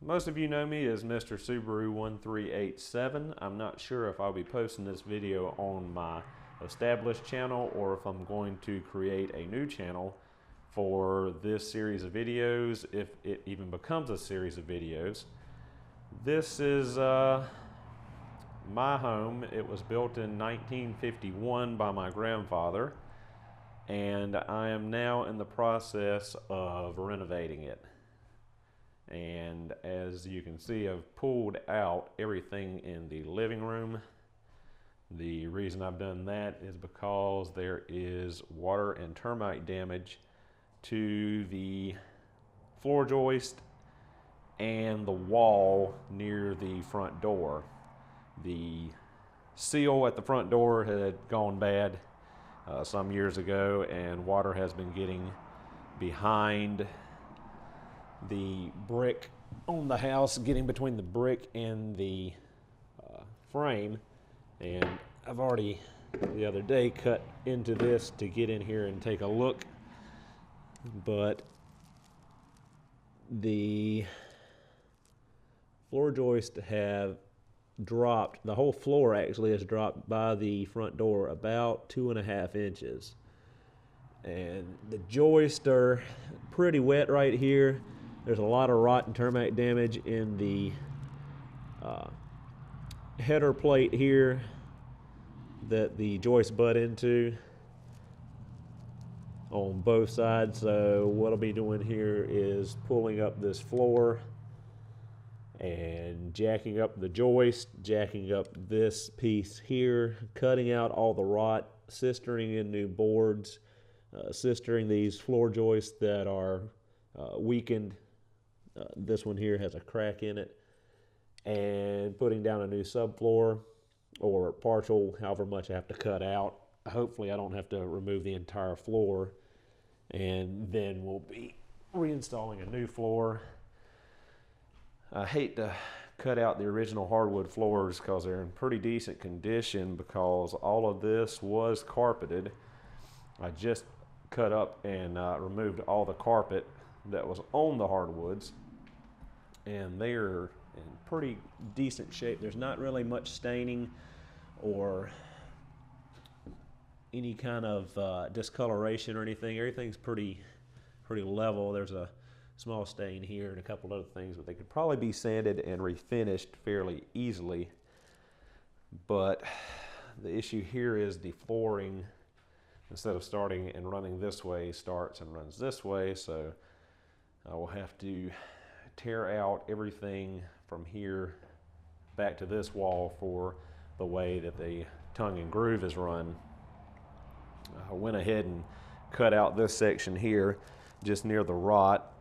Most of you know me as Mr. Subaru 1387. I'm not sure if I'll be posting this video on my established channel or if I'm going to create a new channel for this series of videos, if it even becomes a series of videos. This is my home. It was built in 1951 by my grandfather, and I am now in the process of renovating it. And as you can see, I've pulled out everything in the living room. The reason I've done that is because there is water and termite damage to the floor joist and the wall near the front door. The seal at the front door had gone bad some years ago, and water has been getting behind the brick on the house, getting between the brick and the frame. And I've already the other day cut into this to get in here and take a look, but the floor joists have dropped. The whole floor actually has dropped by the front door about 2.5 inches, and the joists are pretty wet right here. There's a lot of rot and termite damage in the header plate here that the joists butt into on both sides. So what I'll be doing here is pulling up this floor and jacking up the joist, jacking up this piece here, cutting out all the rot, sistering in new boards, sistering these floor joists that are weakened. This one here has a crack in it, and putting down a new subfloor or partial, however much I have to cut out. Hopefully I don't have to remove the entire floor, and then we'll be reinstalling a new floor. I hate to cut out the original hardwood floors because they're in pretty decent condition, because all of this was carpeted. I just cut up and removed all the carpet that was on the hardwoods, and they're in pretty decent shape. There's not really much staining or any kind of discoloration or anything. Everything's pretty level. There's a small stain here and a couple other things, but they could probably be sanded and refinished fairly easily. But the issue here is the flooring, instead of starting and running this way, starts and runs this way. So I will have to tear out everything from here back to this wall for the way that the tongue and groove is run. I went ahead and cut out this section here just near the rot.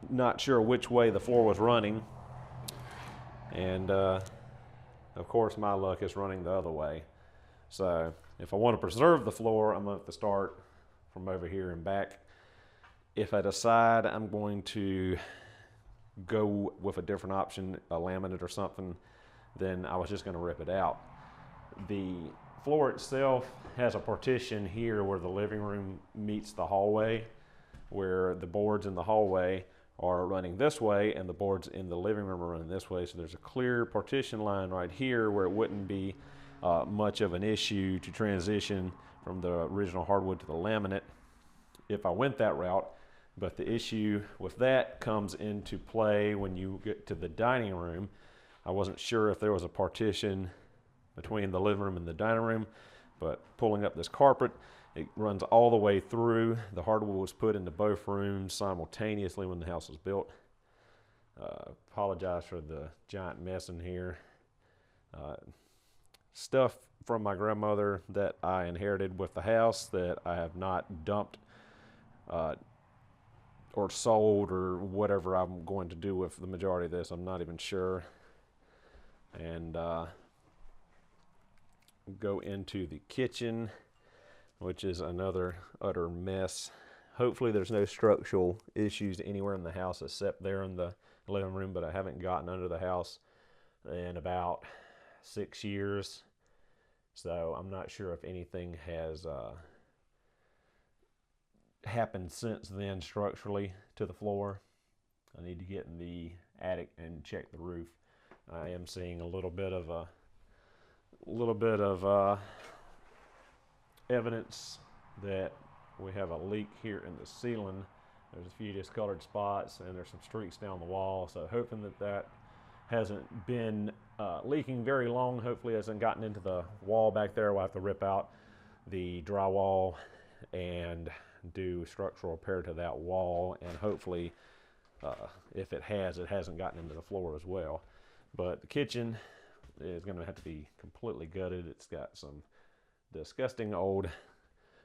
Not sure which way the floor was running, and of course my luck is running the other way. So if I want to preserve the floor, I'm going to have to start from over here and back. If I decide I'm going to go with a different option, a laminate or something, then I was just going to rip it out. The floor itself has a partition here where the living room meets the hallway, where the boards in the hallway are running this way and the boards in the living room are running this way. So there's a clear partition line right here where it wouldn't be much of an issue to transition from the original hardwood to the laminate if I went that route. But the issue with that comes into play when you get to the dining room. I wasn't sure if there was a partition between the living room and the dining room, but pulling up this carpet, it runs all the way through. The hardwood was put into both rooms simultaneously when the house was built. Apologize for the giant mess in here. Stuff from my grandmother that I inherited with the house that I have not dumped or sold or whatever I'm going to do with the majority of this. I'm not even sure. And go into the kitchen, which is another utter mess. Hopefully there's no structural issues anywhere in the house except there in the living room, but I haven't gotten under the house in about 6 years. So I'm not sure if anything has happened since then structurally to the floor. I need to get in the attic and check the roof. I am seeing a little bit of evidence that we have a leak here in the ceiling. There's a few discolored spots and there's some streaks down the wall. So hoping that hasn't been leaking very long. Hopefully it hasn't gotten into the wall back there. We'll have to rip out the drywall and do structural repair to that wall, and hopefully if it hasn't gotten into the floor as well. But the kitchen is going to have to be completely gutted. It's got some disgusting old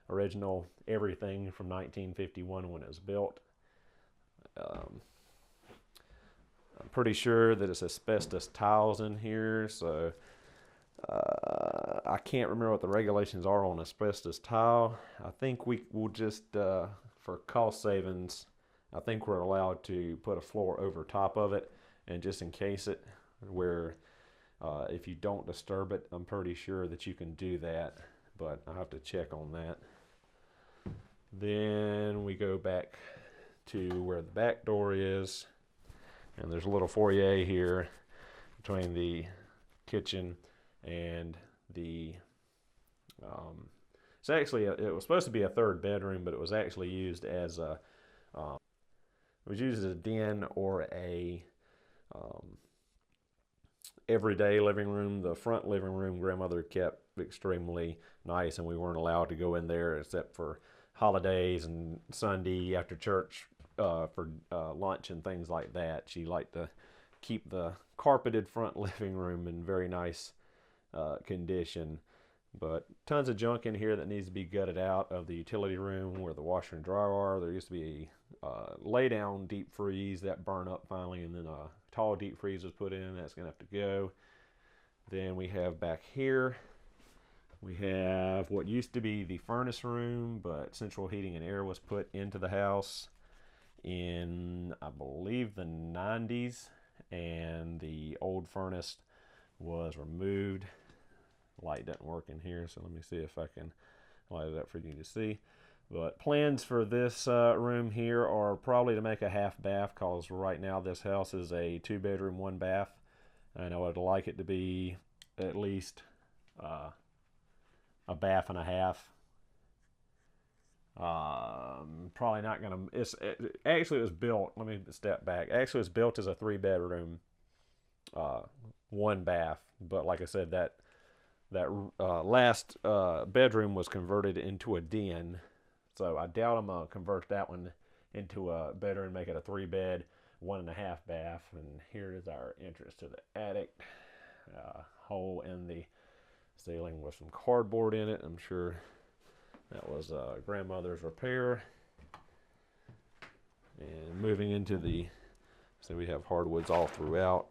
original everything from 1951 when it was built. I'm pretty sure that it's asbestos tiles in here, so I can't remember what the regulations are on asbestos tile. I think we will just, for cost savings, I think we're allowed to put a floor over top of it and just encase it, where if you don't disturb it, I'm pretty sure that you can do that, but I'll have to check on that. Then we go back to where the back door is, and there's a little foyer here between the kitchen and the it's actually it was supposed to be a third bedroom, but it was actually used as a den or a everyday living room. The front living room grandmother kept extremely nice, and we weren't allowed to go in there except for holidays and Sunday after church for lunch and things like that. She liked to keep the carpeted front living room in very nice condition, but tons of junk in here that needs to be gutted out of the utility room where the washer and dryer are. There used to be a lay down deep freeze that burned up finally, and then a tall deep freeze was put in. That's gonna have to go. Then we have back here, we have what used to be the furnace room, but central heating and air was put into the house in, I believe, the 90s, and the old furnace was removed. Light doesn't work in here, so let me see if I can light it up for you to see. But plans for this room here are probably to make a half bath, because right now this house is a 2-bedroom, 1 bath. And I would like it to be at least a bath and a half. Probably not gonna. Actually, it was built. Let me step back. Actually, it was built as a 3-bedroom, 1 bath. But like I said, that last bedroom was converted into a den. So I doubt I'm gonna convert that one into a bedroom, make it a 3-bed, 1.5 bath. And here is our entrance to the attic. Hole in the ceiling with some cardboard in it. I'm sure that was grandmother's repair. And moving into so we have hardwoods all throughout.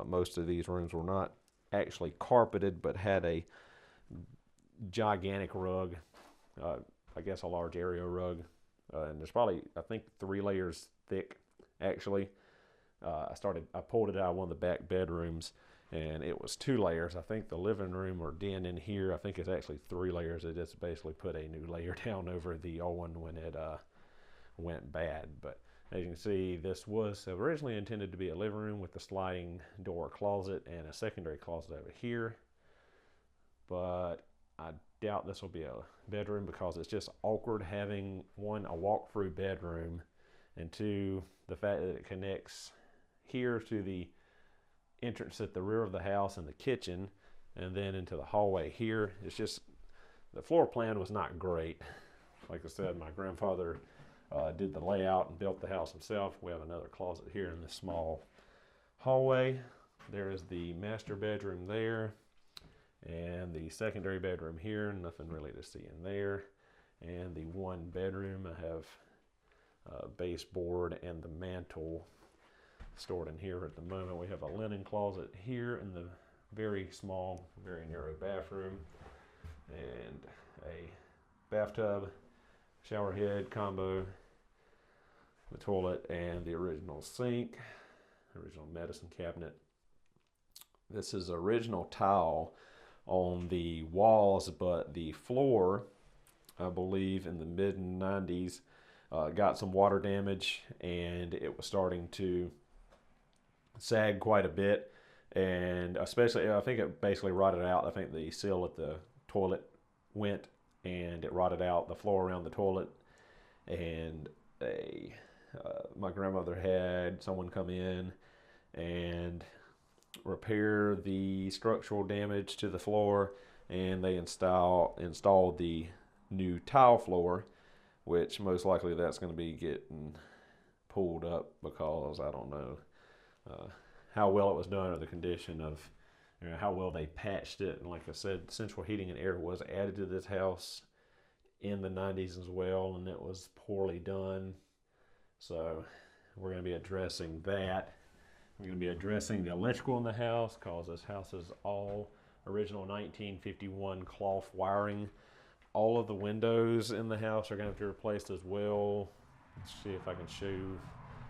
Most of these rooms were not actually carpeted, but had a gigantic rug, I guess a large area rug, and there's probably, I think, 3 layers thick actually. I pulled it out of one of the back bedrooms, and it was 2 layers. I think the living room or den in here, I think it's actually 3 layers. They just basically put a new layer down over the old one when it went bad. But as you can see, this was originally intended to be a living room with a sliding door closet and a secondary closet over here. But I doubt this will be a bedroom, because it's just awkward having, 1, a walk-through bedroom, and 2, the fact that it connects here to the entrance at the rear of the house and the kitchen, and then into the hallway here. It's just, the floor plan was not great. Like I said, my grandfather did the layout and built the house himself. We have another closet here in this small hallway. There is the master bedroom there, and the secondary bedroom here. Nothing really to see in there. And the 1 bedroom, I have baseboard and the mantle stored in here at the moment. We have a linen closet here in the very small, very narrow bathroom, and a bathtub, shower head combo, the toilet, and the original sink, original medicine cabinet. This is original tile on the walls, but the floor, I believe in the mid-90s, got some water damage, and it was starting to sagged quite a bit, and especially I think it basically rotted out. I think the seal at the toilet went, and it rotted out the floor around the toilet. And my grandmother had someone come in and repair the structural damage to the floor, and they installed the new tile floor, which most likely that's going to be getting pulled up, because I don't know how well it was done, or the condition of, you know, how well they patched it. And like I said, central heating and air was added to this house in the 90s as well, and it was poorly done. So we're going to be addressing that. We're going to be addressing the electrical in the house, because this house is all original 1951 cloth wiring. All of the windows in the house are going to have to be replaced as well. Let's see if I can show you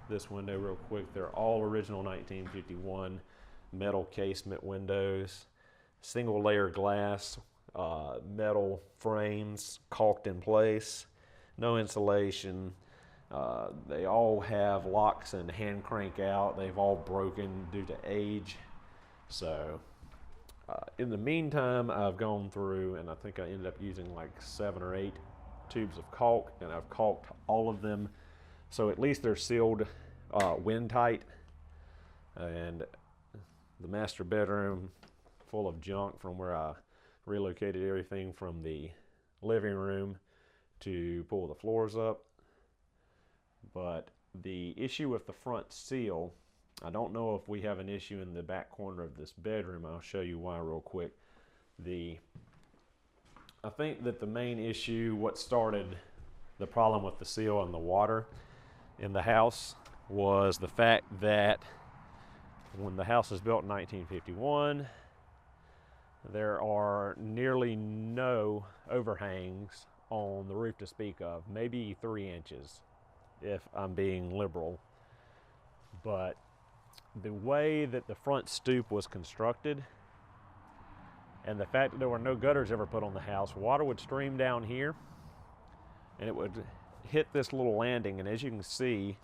this window real quick. They're all original 1951 metal casement windows, single layer glass, metal frames caulked in place, no insulation. They all have locks and hand crank out. They've all broken due to age. So in the meantime, I've gone through, and I think I ended up using like 7 or 8 tubes of caulk, and I've caulked all of them, so at least they're sealed wind tight. And the master bedroom, full of junk from where I relocated everything from the living room to pull the floors up. But the issue with the front seal, I don't know if we have an issue in the back corner of this bedroom. I'll show you why real quick. I think that the main issue, what started the problem with the seal and the water in the house, was the fact that when the house was built in 1951, there are nearly no overhangs on the roof to speak of, maybe 3 inches if I'm being liberal. But the way that the front stoop was constructed, and the fact that there were no gutters ever put on the house, water would stream down here and it would hit this little landing. And as you can see,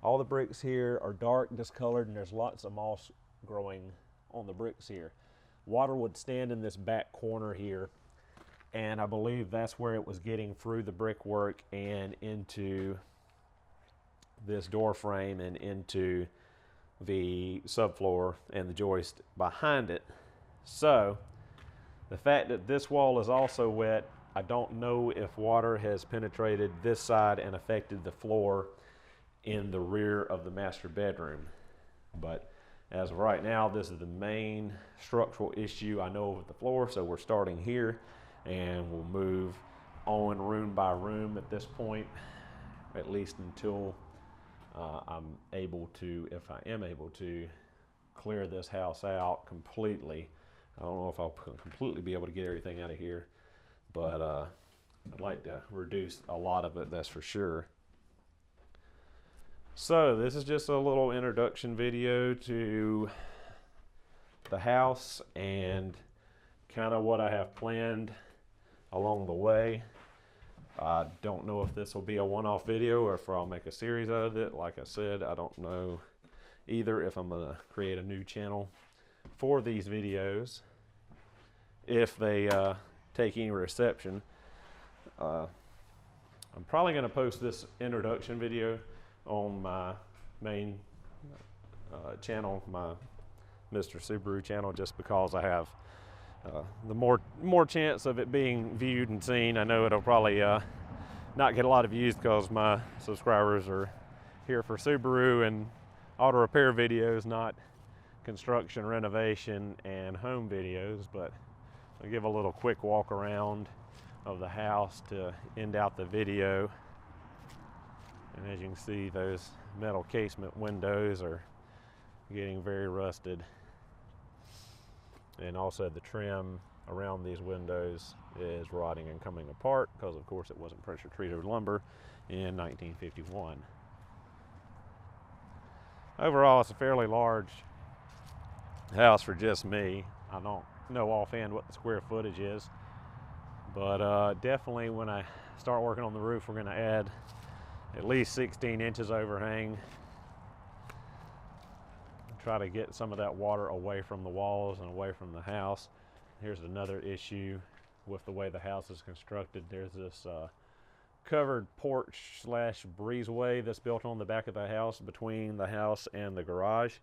all the bricks here are dark, discolored, and there's lots of moss growing on the bricks here. Water would stand in this back corner here, and I believe that's where it was getting through the brickwork and into this door frame and into the subfloor and the joist behind it. So the fact that this wall is also wet, I don't know if water has penetrated this side and affected the floor in the rear of the master bedroom. But as of right now, this is the main structural issue I know with the floor. So we're starting here, and we'll move on room by room at this point, at least until I'm able to, if I am able to, clear this house out completely. I don't know if I'll completely be able to get everything out of here, but I'd like to reduce a lot of it, that's for sure. So this is just a little introduction video to the house and kind of what I have planned along the way. I don't know if this will be a one-off video or if I'll make a series out of it. Like I said, I don't know either if I'm going to create a new channel for these videos, if they take any reception. I'm probably going to post this introduction video on my main channel, my Mr. Subaru channel, just because I have the more chance of it being viewed and seen. I know it'll probably not get a lot of views because my subscribers are here for Subaru and auto repair videos, not construction, renovation, and home videos. But I'll give a little quick walk around of the house to end out the video. And as you can see, those metal casement windows are getting very rusted. And also the trim around these windows is rotting and coming apart because, of course, it wasn't pressure treated lumber in 1951. Overall, it's a fairly large house for just me. I don't know offhand what the square footage is, but definitely when I start working on the roof, we're going to add at least 16 inches overhang. try to get some of that water away from the walls and away from the house. Here's another issue with the way the house is constructed. There's this covered porch slash breezeway that's built on the back of the house between the house and the garage.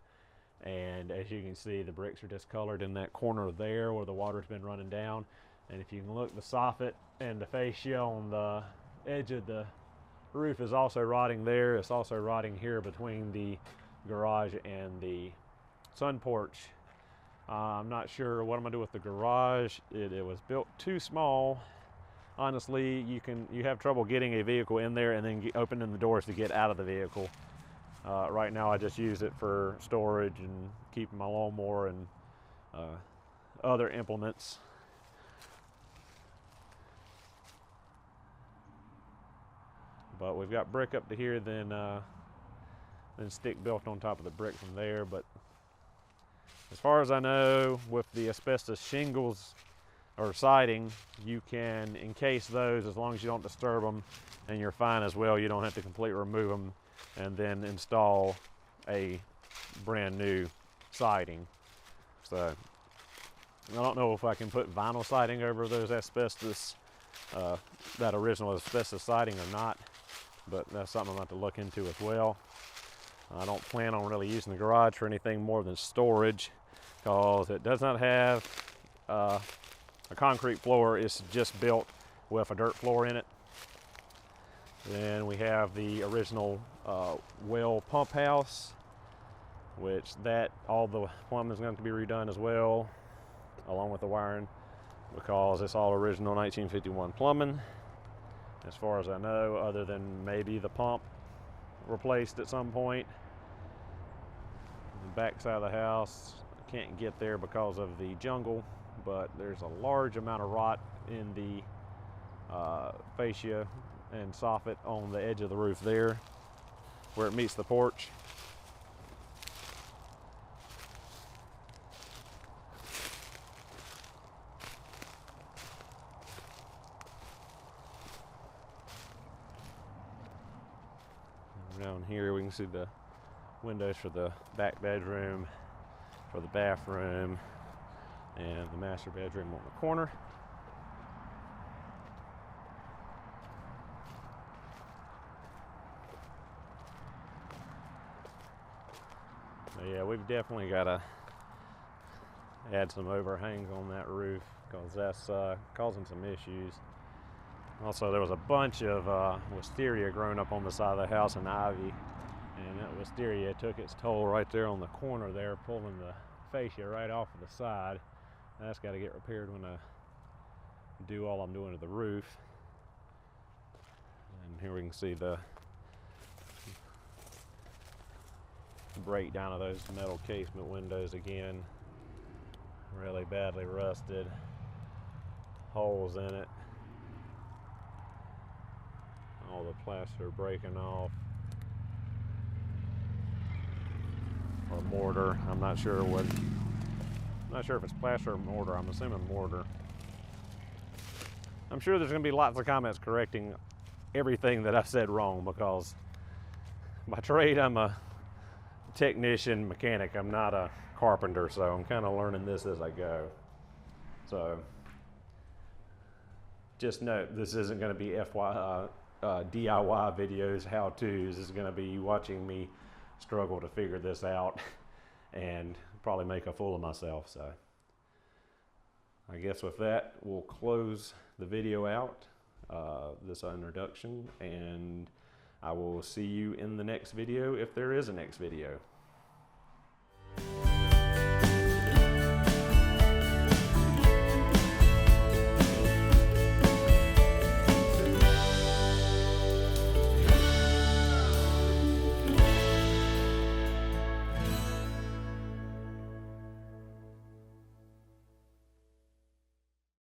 And as you can see, the bricks are discolored in that corner there where the water's been running down. And if you can look, the soffit and the fascia on the edge of the roof is also rotting there. It's also rotting here between the garage and the sun porch. I'm not sure what I'm gonna do with the garage. It was built too small. Honestly, you have trouble getting a vehicle in there and then opening the doors to get out of the vehicle. Right now I just use it for storage and keeping my lawnmower and other implements. But we've got brick up to here, then stick built on top of the brick from there. But as far as I know, with the asbestos shingles or siding, you can encase those as long as you don't disturb them, and you're fine as well. You don't have to completely remove them and then install a brand new siding. So I don't know if I can put vinyl siding over those asbestos, that original asbestos siding or not, but that's something I'm going to have to look into as well. I don't plan on really using the garage for anything more than storage, because it does not have a concrete floor. It's just built with a dirt floor in it. Then we have the original well pump house, which all the plumbing is going to be redone as well, along with the wiring, because it's all original 1951 plumbing, as far as I know, other than maybe the pump replaced at some point. The back side of the house, I can't get there because of the jungle, but there's a large amount of rot in the fascia and soffit on the edge of the roof there where it meets the porch. Down here we can see the windows for the back bedroom, for the bathroom, and the master bedroom on the corner. So yeah, we've definitely got to add some overhangs on that roof, because that's causing some issues. Also, there was a bunch of wisteria growing up on the side of the house and ivy, and that wisteria took its toll right there on the corner there, pulling the fascia right off of the side. That's got to get repaired when I do all I'm doing to the roof. And here we can see the breakdown of those metal casement windows again. Really badly rusted, holes in it. All the plaster breaking off, or mortar. I'm not sure if it's plaster or mortar. I'm assuming mortar. I'm sure there's going to be lots of comments correcting everything that I've said wrong, because by trade I'm a technician mechanic. I'm not a carpenter, so I'm kind of learning this as I go. So just note, this isn't going to be DIY videos, how-tos. This is going to be you watching me struggle to figure this out and probably make a fool of myself. So I guess with that, we'll close the video out, this introduction, and I will see you in the next video if there is a next video.